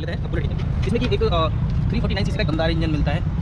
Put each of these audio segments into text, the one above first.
लेते हैं bullet engine, जिसमें कि एक 349 सीसी का दमदार इंजन मिलता है।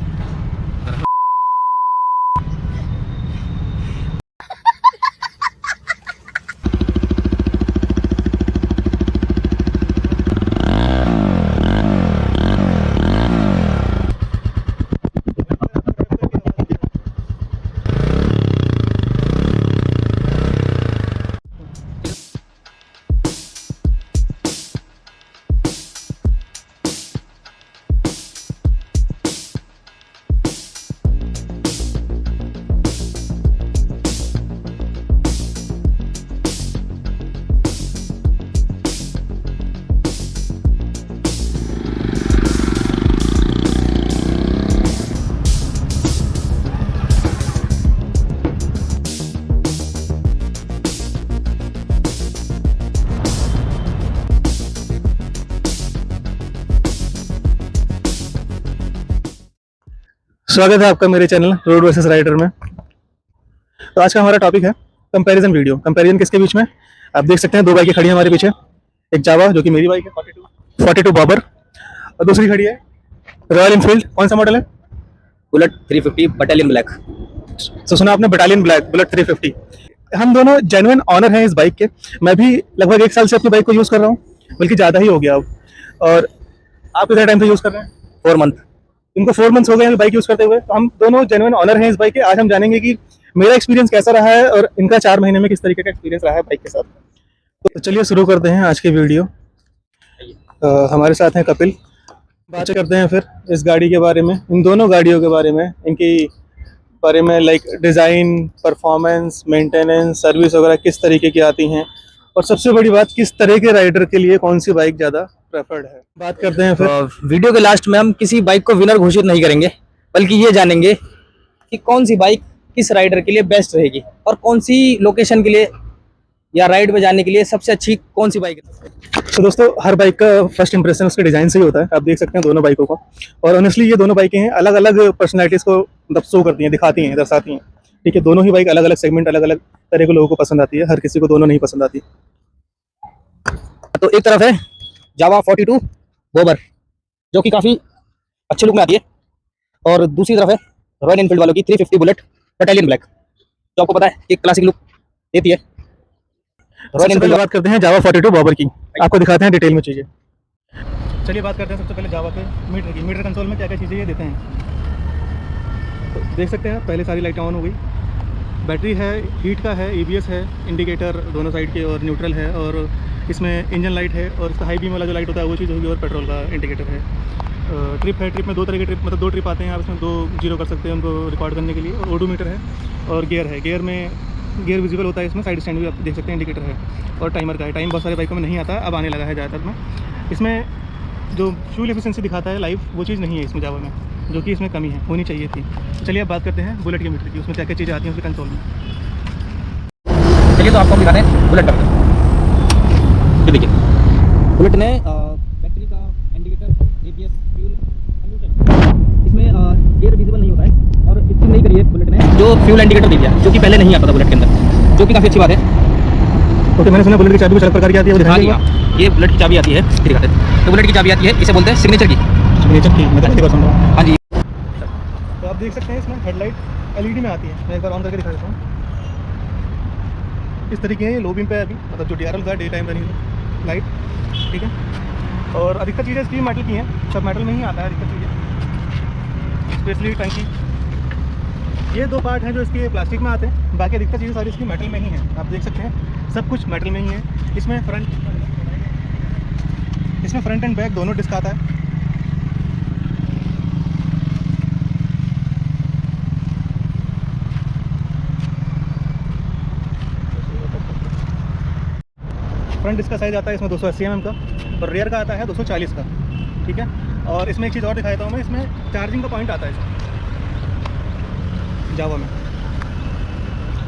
स्वागत है आपका मेरे चैनल रोड वर्सेस राइडर में। तो आज का हमारा टॉपिक है कंपैरिजन वीडियो। कंपैरिजन किसके बीच में? आप देख सकते हैं दो बाइकें खड़ी हैं हमारे पीछे। एक जावा जो कि मेरी बाइक है 42 बॉबर, और दूसरी खड़ी है रॉयल एनफील्ड। कौन सा मॉडल है? Bullet 350 battalion black. तो सुना आपने, बटालियन ब्लैक बुलेट 350। हम दोनों जेन्युइन ऑनर हैं इस बाइक के। मैं भी लगभग 1 साल से अपनी बाइक को यूज़ कर रहा हूँ, बल्कि ज़्यादा ही हो गया अब। और आप कितना टाइम से यूज़ कर रहे हैं? 4 मंथ। इनको 4 मंथ्स हो गए हैं बाइक यूज़ करते हुए। तो हम दोनों जेन्युइन ऑनर हैं इस बाइक के। आज हम जानेंगे कि मेरा एक्सपीरियंस कैसा रहा है और इनका 4 महीने में किस तरीके का एक्सपीरियंस रहा है बाइक के साथ। तो चलिए शुरू करते हैं आज की वीडियो। हमारे साथ हैं कपिल। बात करते हैं फिर इस गाड़ी के बारे में, इन दोनों गाड़ियों के बारे में, इनकी बारे में, like design, performance, maintenance, service वगैरह किस तरीके की आती हैं, और सबसे बड़ी बात, किस तरह के राइडर के लिए कौन सी बाइक ज़्यादा प्रेफर्ड है। बात करते हैं फिर। वीडियो के लास्ट में हम किसी बाइक को विनर घोषित नहीं करेंगे, बल्कि ये जानेंगे कि कौन सी बाइक किस राइडर के लिए बेस्ट रहेगी और कौन सी लोकेशन के लिए या राइड में जाने के लिए सबसे अच्छी कौन सी बाइक है। तो दोस्तों, हर बाइक का फर्स्ट इंप्रेशन उसके डिज़ाइन से ही होता है। आप देख सकते हैं दोनों बाइकों को, और ऑनेस्टली ये दोनों बाइकें हैं अलग अलग पर्सनैलिटीज़ को मतलब शो करती हैं, दिखाती हैं, दर्शाती हैं। ठीक है, दोनों ही बाइक अलग अलग सेगमेंट, अलग अलग तरह के लोगों को पसंद आती है। हर किसी को दोनों नहीं पसंद आती। तो एक तरफ है जावा 42 बॉबर, जो कि काफ़ी अच्छे लुक में आती है, और दूसरी तरफ है रॉयल एनफील्ड वालों की 350 बुलेट बटालियन ब्लैक, जो आपको पता है एक क्लासिक लुक देती है। सबसे पहले बात करते हैं जावा 42 बॉबर की। आपको दिखाते हैं डिटेल में चीज़ें। चलिए बात करते हैं सबसे पहले जावा के मीटर की। मीटर कंसोल में क्या क्या चीज़ें ये देते हैं, तो देख सकते हैं। पहले सारी लाइटें ऑन हो गई। बैटरी है, हीट का है, EBS है, इंडिकेटर दोनों साइड के, और न्यूट्रल है, और इसमें इंजन लाइट है, और इसका हाई बीम वाला जो लाइट होता है वो चीज़ होगी, और पेट्रोल का इंडिकेटर है। ट्रिप है, ट्रिप में 2 तरह के ट्रिप, मतलब 2 ट्रिप आते हैं। आप इसमें 2 जीरो कर सकते हैं उनको रिकॉर्ड करने के लिए। और ओडोमीटर है, और गियर है। गियर में गियर विजिबल होता है इसमें, साइड स्टैंड भी आप देख सकते हैं, इंडिकेटर है, और टाइमर का है। टाइम बहुत सारे बाइकों में नहीं आता है, अब आने लगा है ज़्यादातर में। इसमें जो फ्यूल एफिशिएंसी दिखाता है लाइव, वो चीज़ नहीं है इसमें जावा में, जो कि इसमें कमी है, होनी चाहिए थी। चलिए अब बात करते हैं बुलेट के मीटर की, उसमें क्या क्या चीज़ें आती हैं उसके कंसोल में। चलिए तो आपको हम दिखाते हैं बुलेट का मीटर। ये देखिए, बुलेट ने बैटरी का इंडिकेटर, ABS, फ्यूल, इसमें गियर विजिबल नहीं होता है, और इसकी नई करी है बुलेट ने जो फ्यूल इंडिकेटर दे दिया, जो कि पहले नहीं आता था बुलेट के अंदर, जो कि काफ़ी अच्छी बात है। ओके, मैंने सुना बुलेट की चाबी कुछ अलग प्रकार की आती है, वो दिखाएंगे क्या? ये बुलेट की चाबी आती है, दिखाते हैं। तो बुलेट की चाबी आती है, इसे बोलते हैं सिग्नेचर की। सिग्नेचर की, मैं पहली बार सुन रहा हूँ। हाँ जी। तो आप देख सकते हैं इसमें हेडलाइट LED में आती है। मैं एक बार ऑन करके दिखा देता हूँ। इस तरीके है, लो बीम पे है अभी, मतलब जो DRL का डे टाइम रनिंग लाइट। ठीक है, और अधिकतर चीज़ें इसकी मेटल की हैं, सब मेटल में ही आता है अधिकतर चीज़ें, स्पेशली टंकी। ये 2 पार्ट हैं जो इसके प्लास्टिक में आते हैं, बाकी अधिकतर चीज़ें सारी इसकी मेटल में ही हैं। आप देख सकते हैं सब कुछ मेटल में ही है। इसमें फ्रंट एंड बैक दोनों डिस्क आता है। फ्रंट डिस्क का साइज़ आता है इसमें 280 mm का, और रियर का आता है 240 का। ठीक है, और इसमें एक चीज़ और दिखा देता हूँ मैं, इसमें चार्जिंग का पॉइंट आता है इसमें जावा में,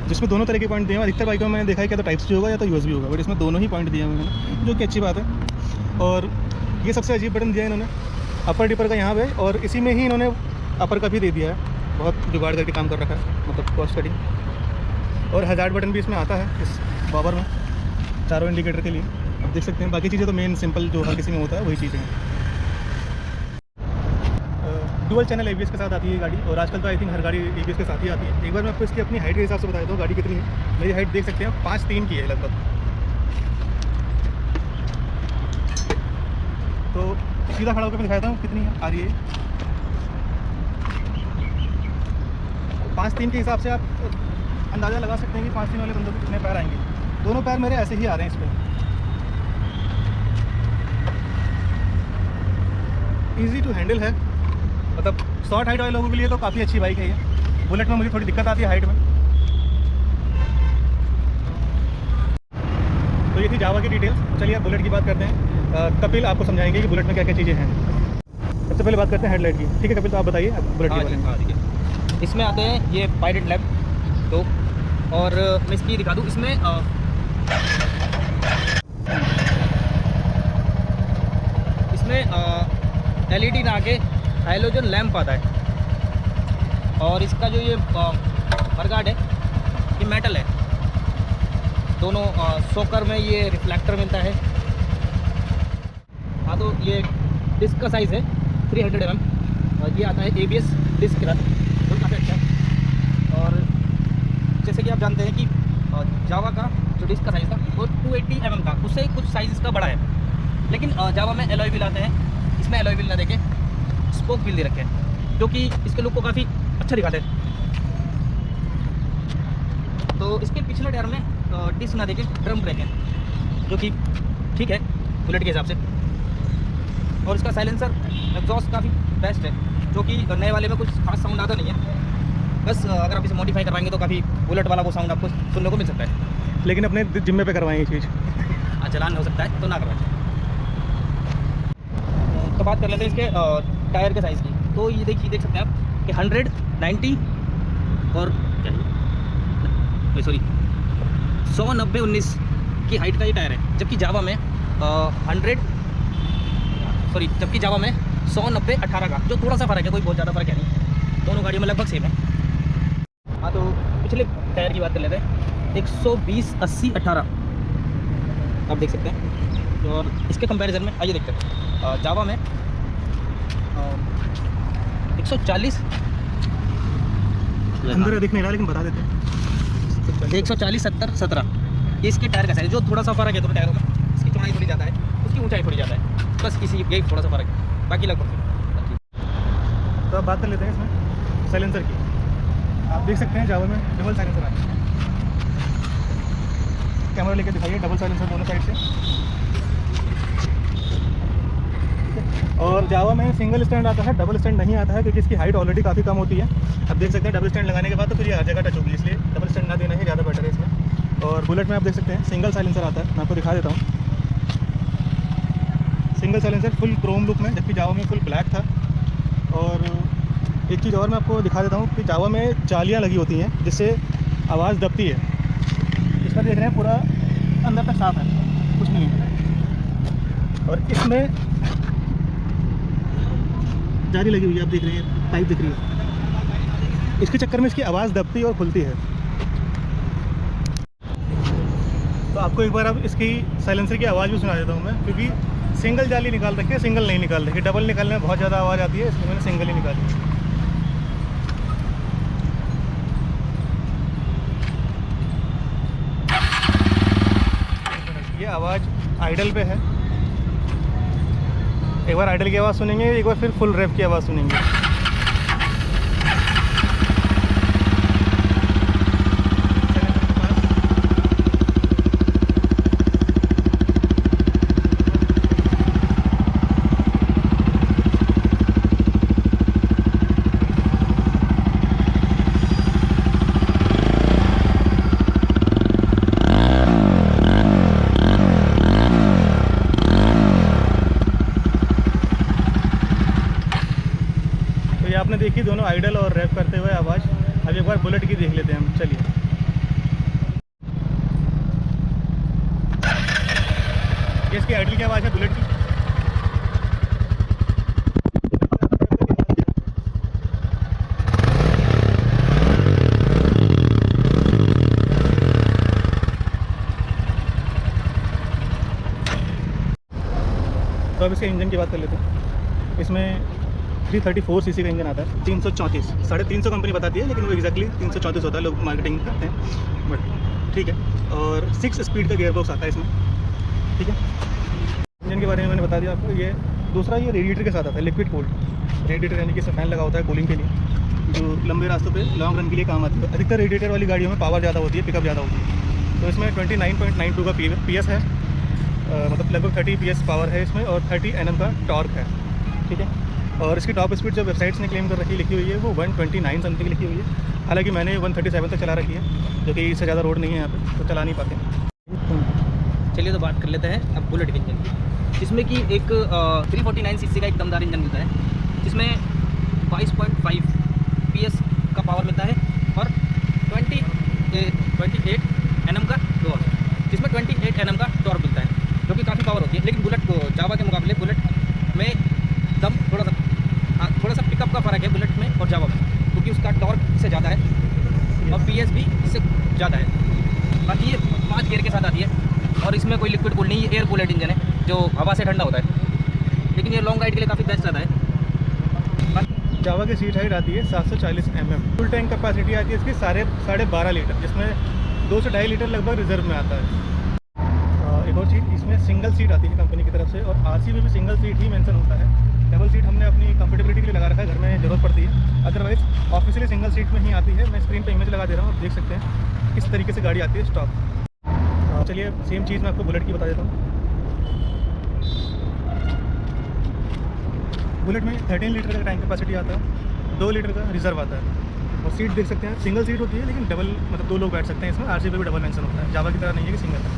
जिसमें दोनों तरह के पॉइंट दिए हैं। अधिकतर बाइकों में मैंने देखा है कि तो टाइप सी होगा या तो USB होगा, बट इसमें दोनों ही पॉइंट दिए हुए हैं, जो कि अच्छी बात है। और ये सबसे अजीब बटन दिया है इन्होंने अपर डिपर का यहाँ पे, और इसी में ही इन्होंने अपर का भी दे दिया है। बहुत जुगाड़ करके काम कर रखा है, मतलब कॉस्ट कटिंग। और हज़ार्ड बटन भी इसमें आता है इस बॉबर में, चारों इंडिकेटर के लिए। आप देख सकते हैं, बाकी चीज़ें तो मेन सिंपल जो हर किसी में होता है वही चीज़ें हैं। डुअल चैनल ABS के साथ आती है ये गाड़ी, और आजकल तो आई थिंक हर गाड़ी ABS के साथ ही आती है। एक बार मैं आपको इसकी अपनी हाइट के हिसाब से बता देता हूँ गाड़ी कितनी है। मेरी हाइट देख सकते हैं 5'3" की है लगभग। तो सीधा खड़ा होकर मैं दिखाता हूँ कितनी आ रही है। 5'3" के हिसाब से आप अंदाज़ा लगा सकते हैं कि 5'3" वाले बंदों के कितने पैर आएंगे। दोनों पैर मेरे ऐसे ही आ रहे हैं इस पर। ईजी टू हैंडल है, मतलब शॉर्ट हाइट वाले लोगों के लिए तो काफ़ी अच्छी बाइक है ये। बुलेट में मुझे थोड़ी दिक्कत आती है हाइट में। तो ये थी जावा की डिटेल्स। चलिए अब बुलेट की बात करते हैं। कपिल आपको समझाएंगे कि बुलेट में क्या क्या चीज़ें हैं। सबसे पहले बात करते हैं हेडलाइट की। ठीक है कपिल, तो आप बताइए बुलेट के बारे में। हाँ ठीक है। इसमें आते हैं ये पायलट लैम्प तो, और मैं इसकी दिखा दूँ। इसमें LED ना आके हाइलोजन लैम्प आता है, और इसका जो ये मडगार्ड है ये मेटल है। दोनों शॉकर में ये रिफ्लेक्टर मिलता है। हाँ तो ये डिस्क का साइज़ है 300 mm, और ये आता है ABS डिस्क के साथ, तो काफ़ी अच्छा है। और जैसे कि आप जानते हैं कि जावा का जो डिस्क का साइज़ था वो 280 mm था, उससे कुछ साइज़ इसका बड़ा है। लेकिन जावा में एलॉय व्हील आते हैं, इसमें एलॉय व्हील ना देके स्पोक व्हील दे रखे हैं, जो कि इसके लुक को काफ़ी अच्छा दिखाते हैं। तो इसके पिछले टायर में डिस्क ना देके ड्रम ब्रेक है, जो कि ठीक है बुलेट के हिसाब से। और इसका साइलेंसर एग्जॉस्ट काफ़ी बेस्ट है, जो कि नए वाले में कुछ खास साउंड आता नहीं है। बस अगर आप इसे मॉडिफाई करवाएंगे तो काफ़ी बुलेट वाला वो साउंड आपको सुनने को मिल सकता है। लेकिन अपने जिम्मे पे करवाएं ये चीज़। चलान हो सकता है तो ना करवाएं। तो बात कर लेते हैं इसके टायर के साइज़ की। तो ये देख सकते हैं आप कि 100, 90 और क्या है, सॉरी 100, 90, 19 की हाइट का ये टायर है। जबकि जावा में 100, 90, 18 का, जो थोड़ा सा फ़र्क है, कोई बहुत ज़्यादा फ़र्क है नहीं, दोनों गाड़ियों में लगभग सेम है। हाँ तो पिछले टायर की बात कर लेते हैं। 120, 80, 18 आप देख सकते हैं। और इसके कंपैरिजन में आइए देखते हैं। जावा में 140 अंदर दिख नहीं रहा लेकिन बता देते हैं। 140, 70, 17 ये इसके टायर का साइज, जो थोड़ा सा फ़र्क है दोनों टायरों में। इसकी चौड़ाई थोड़ी ज़्यादा है, उसकी ऊंचाई थोड़ी ज़्यादा है, बस इसी यही थोड़ा सा फ़र्क है, बाकी लगभग। तो अब बात कर लेते हैं इसमें साइलेंसर की। आप देख सकते हैं जावा में डबल साइलेंसर आता है। कैमरा लेके दिखाइए, डबल साइलेंसर दोनों साइड से। और जावा में सिंगल स्टैंड आता है, डबल स्टैंड नहीं आता है, क्योंकि इसकी हाइट ऑलरेडी काफ़ी कम होती है। अब देख सकते हैं डबल स्टैंड लगाने के बाद तो फिर ये हर जगह टच होगी, इसलिए डबल स्टैंड ना देना ही ज़्यादा बेटर है इसमें। और बुलेट में आप देख सकते हैं सिंगल साइलेंसर आता है, मैं आपको दिखा देता हूँ। Single silencer full Chrome look में, जबकि जावा में फुल ब्लैक था। और एक चीज़ और मैं आपको दिखा देता हूँ कि जावा में जालियाँ लगी होती हैं जिससे आवाज़ दबती है। इसमें देख रहे हैं पूरा अंदर तक साफ है, कुछ नहीं है। और इसमें जाली लगी हुई है, आप देख रहे हैं पाइप दिख रही है। इसके चक्कर में इसकी आवाज़ दबती और खुलती है। तो आपको एक बार अब इसकी साइलेंसर की आवाज़ भी सुना देता हूँ मैं, क्योंकि सिंगल जाली निकाल रखी है, सिंगल नहीं निकाल रखी। डबल निकालने में बहुत ज़्यादा आवाज़ आती है, इसलिए मैंने सिंगल ही निकाली। ये आवाज़ आइडल पे है। एक बार आइडल की आवाज़ सुनेंगे, एक बार फिर फुल रैप की आवाज़ सुनेंगे। आपने देखी दोनों आइडल और रैप करते हुए आवाज़। अब एक बार बुलेट की देख लेते हैं हम। चलिए, ये इसकी आइडल की आवाज़ है बुलेट की। तो अब इसके इंजन की बात कर लेते हैं। इसमें 334 सीसी का इंजन आता है, 334, 350 कंपनी बताती है, लेकिन वो एग्जैक्टली 334 होता है, लोग मार्केटिंग करते हैं, बट ठीक है। और 6 स्पीड का गियर बॉक्स आता है इसमें, ठीक है। इंजन के बारे में मैंने बता दिया आपको। ये दूसरा, ये रेडिएटर के साथ आता है, लिक्विड कूल्ड रेडिएटर, यानी कि इसमें फैन लगा होता है कूलिंग के लिए, जो लंबे रास्तों पे लॉन्ग रन के लिए काम आती है। अधिकतर रेडिएटर वाली गाड़ियों में पावर ज़्यादा होती है, पिकअप ज़्यादा होती है। तो इसमें 29.92 का PS है, मतलब लगभग 30 PS पावर है इसमें, और 30 Nm का टॉर्क है, ठीक है। और इसकी टॉप स्पीड जो वेबसाइट्स ने क्लेम कर रखी लिखी हुई है वो 129 समथिंग लिखी हुई है। हालांकि मैंने 137 तक चला रखी है, जो कि इससे ज़्यादा रोड नहीं है यहाँ पे, तो चला नहीं पाते। चलिए तो बात कर लेते हैं अब बुलेट के इंजन की, जिसमें कि एक 349 सीसी का एक दमदार इंजन मिलता है, जिसमें 22.5 PS का पावर मिलता है, और 28 Nm का टॉर्क, जिसमें 28 Nm का टॉर्क मिलता है, जो कि काफ़ी पावर होती है। लेकिन बुलेट को जावा के मुकाबले बुलेट में दम थोड़ा सा पिकअप का फ़र्क है बुलेट में और जावा में, क्योंकि उसका टॉर्क इससे ज़्यादा है और PS भी इससे ज़्यादा है। बाकी ये 5 गियर के साथ आती है, और इसमें कोई लिक्विड कूल नहीं, एयर कूल्ड इंजन है जो हवा से ठंडा होता है, लेकिन ये लॉन्ग राइड के लिए काफ़ी बेस्ट रहता है। जावा की सीट हाइट आती है 740 mm, फुल टैंक कैपेसिटी आती है इसकी 12.5 लीटर, जिसमें 2 से 2.5 लीटर लगभग रिजर्व में आता है। एक और चीज़, इसमें सिंगल सीट आती है कंपनी की तरफ से, और आरसी में भी सिंगल सीट ही मेंशन होता है। डबल सीट हमने अपनी कंफर्टेबिलिटी के लिए लगा रखा है, घर में ज़रूरत पड़ती है, अदरवाइज ऑफिशियली सिंगल सीट में ही आती है। मैं स्क्रीन पे इमेज लगा दे रहा हूँ, आप देख सकते हैं किस तरीके से गाड़ी आती है स्टॉक। चलिए सेम चीज़ मैं आपको बुलेट की बता देता हूँ। बुलेट में 13 लीटर का टैंक कैपेसिटी आता है, 2 लीटर का रिजर्व आता है, और सीट देख सकते हैं सिंगल सीट होती है, लेकिन डबल, मतलब 2 लोग बैठ सकते हैं इसमें। आरसी पे भी डबल मेंशन होता है, जावा की तरह नहीं है कि सिंगल है।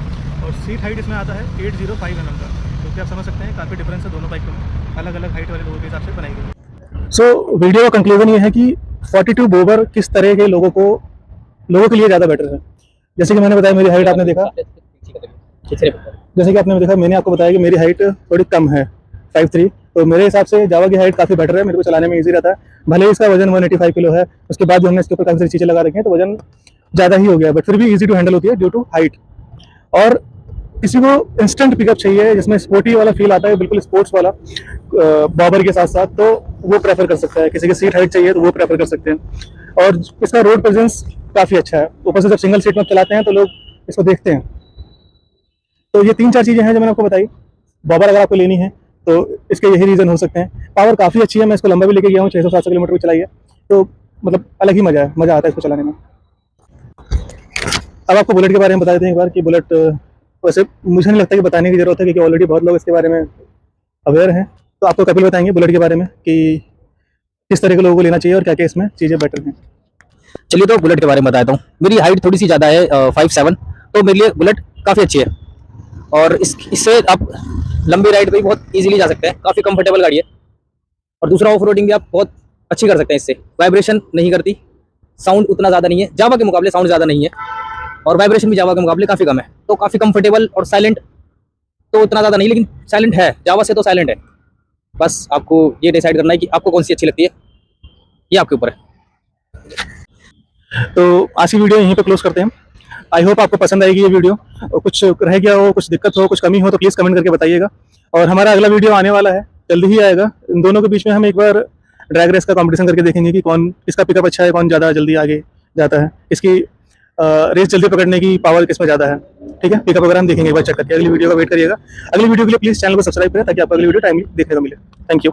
और सीट हाइट इसमें आता है 805 mm का, क्योंकि आप समझ सकते हैं काफ़ी डिफरेंस है दोनों बाइकों में, अलग अलग हाइट वाले लोगों के हिसाब से बनाई गई है। सो वीडियो का कंक्लूजन ये है कि 42 बोबर किस तरह के लोगों के लिए ज़्यादा बेटर है। जैसे कि मैंने बताया, मेरी हाइट आपने देखा, जैसे कि आपने देखा, मैंने आपको बताया कि मेरी हाइट थोड़ी कम है, 5'3", तो मेरे हिसाब से जावा की हाइट काफ़ी बेटर है, मेरे को चलाने में ईजी रहता है। भले ही इसका वजन 185 किलो है, उसके बाद जो हमने इसके ऊपर काफ़ी सारी चीज़ें लगा रखी हैं, तो वजन ज़्यादा ही हो गया, बट फिर भी ईजी टू हैंडल होती है ड्यू टू हाइट। और किसी को इंस्टेंट पिकअप चाहिए जिसमें स्पोर्टी वाला फील आता है, बिल्कुल स्पोर्ट्स वाला बॉबर के साथ साथ, तो वो प्रेफर कर सकता है। किसी की सीट हाइट चाहिए तो वो प्रेफर कर सकते हैं। और इसका रोड प्रेजेंस काफ़ी अच्छा है, ऊपर से जब सिंगल सीट में चलाते हैं तो लोग इसको देखते हैं। तो ये 3-4 चीज़ें हैं जो मैंने आपको बताई। बॉबर अगर आपको लेनी है तो इसके यही रीज़न हो सकते हैं। पावर काफ़ी अच्छी है, मैं इसको लंबा भी लेके गया हूँ, 600-700 किलोमीटर भी चलाई है, तो मतलब अलग ही मज़ा आता है इसको चलाने में। अब आपको बुलेट के बारे में बता देते हैं एक बार कि बुलेट, वैसे मुझे नहीं लगता कि बताने की ज़रूरत है, क्योंकि ऑलरेडी बहुत लोग इसके बारे में अवेयर हैं। तो आपको कपिल बताएंगे बुलेट के बारे में कि किस तरह के लोगों को लेना चाहिए और क्या क्या इसमें चीज़ें बेटर हैं। चलिए तो बुलेट के बारे में बताता हूँ। मेरी हाइट थोड़ी सी ज़्यादा है, 5'7", तो मेरे लिए बुलेट काफ़ी अच्छी है, और इससे आप लंबी राइड पे भी बहुत इजीली जा सकते हैं, काफ़ी कंफर्टेबल गाड़ी है। और दूसरा, ऑफ रोडिंग भी आप बहुत अच्छी कर सकते हैं इससे, वाइब्रेशन नहीं करती, साउंड उतना ज़्यादा नहीं है, जावा के मुकाबले साउंड ज़्यादा नहीं है, और वाइब्रेशन भी जावा के मुकाबले काफ़ी कम है, तो काफ़ी कंफर्टेबल। और साइलेंट तो उतना ज़्यादा नहीं, लेकिन साइलेंट है, जावा से तो साइलेंट है। बस आपको ये डिसाइड करना है कि आपको कौन सी अच्छी लगती है, ये आपके ऊपर है। तो आज की वीडियो यहीं पे क्लोज करते हैं। आई होप आपको पसंद आएगी ये वीडियो। कुछ रह गया हो, कुछ दिक्कत हो, कुछ कमी हो, तो प्लीज़ कमेंट करके बताइएगा। और हमारा अगला वीडियो आने वाला है, जल्दी ही आएगा। इन दोनों के बीच में हम एक बार ड्रैग रेस का कंपटीशन करके देखेंगे कि कौन, किसका पिकअप अच्छा है, कौन ज़्यादा जल्दी आगे जाता है, इसकी रेस जल्दी पकड़ने की पावर किसमें ज़्यादा है। ठीक है, पिकअप वगैरह हम देखेंगे एक बार चेक करके। अगली वीडियो का वेट करिएगा। अगली वीडियो के लिए प्लीज़ चैनल को सब्सक्राइब करें ताकि आपको अगली वीडियो टाइमली देखने को मिले। Thank you.